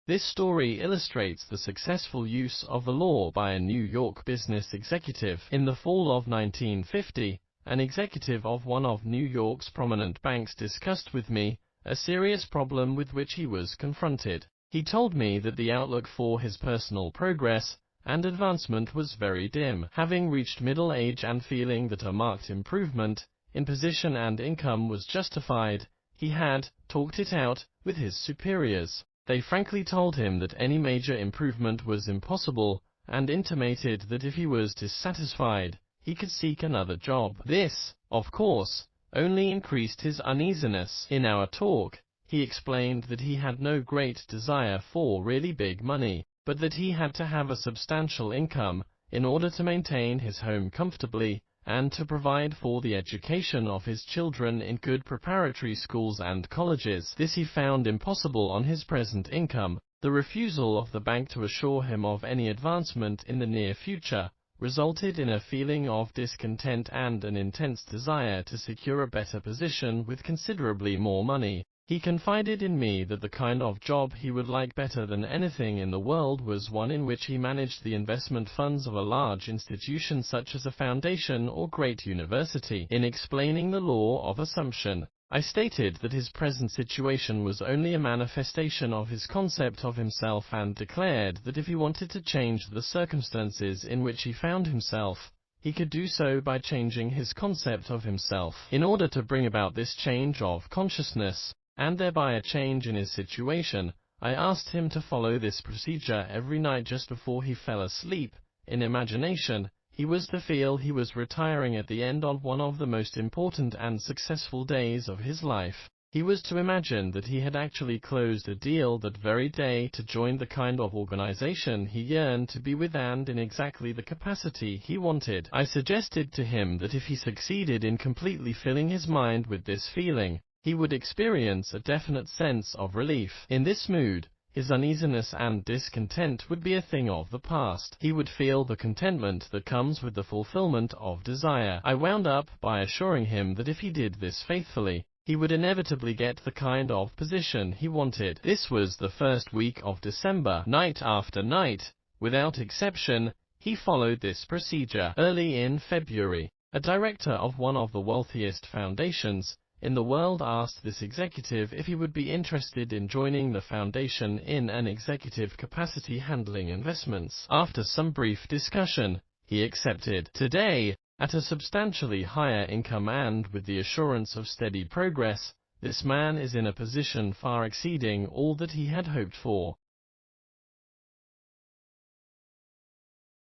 This story illustrates the successful use of the law by a New York business executive. In the fall of 1950, an executive of one of New York's prominent banks discussed with me a serious problem with which he was confronted. He told me that the outlook for his personal progress and advancement was very dim. Having reached middle age and feeling that a marked improvement in position and income was justified, he had talked it out with his superiors. They frankly told him that any major improvement was impossible and intimated that if he was dissatisfied, he could seek another job. This, of course, only increased his uneasiness. In our talk, he explained that he had no great desire for really big money, but that he had to have a substantial income in order to maintain his home comfortably and to provide for the education of his children in good preparatory schools and colleges. This he found impossible on his present income. The refusal of the bank to assure him of any advancement in the near future resulted in a feeling of discontent and an intense desire to secure a better position with considerably more money. He confided in me that the kind of job he would like better than anything in the world was one in which he managed the investment funds of a large institution such as a foundation or great university. In explaining the law of assumption, I stated that his present situation was only a manifestation of his concept of himself and declared that if he wanted to change the circumstances in which he found himself, he could do so by changing his concept of himself. In order to bring about this change of consciousness, and thereby a change in his situation, I asked him to follow this procedure every night just before he fell asleep. In imagination, he was to feel he was retiring at the end of one of the most important and successful days of his life. He was to imagine that he had actually closed a deal that very day to join the kind of organization he yearned to be with and in exactly the capacity he wanted. I suggested to him that if he succeeded in completely filling his mind with this feeling, he would experience a definite sense of relief. In this mood, his uneasiness and discontent would be a thing of the past. He would feel the contentment that comes with the fulfillment of desire. I wound up by assuring him that if he did this faithfully, he would inevitably get the kind of position he wanted. This was the first week of December. Night after night, without exception, he followed this procedure. Early in February, a director of one of the wealthiest foundations in the world asked this executive if he would be interested in joining the foundation in an executive capacity handling investments. After some brief discussion, he accepted. Today, at a substantially higher income and with the assurance of steady progress, this man is in a position far exceeding all that he had hoped for.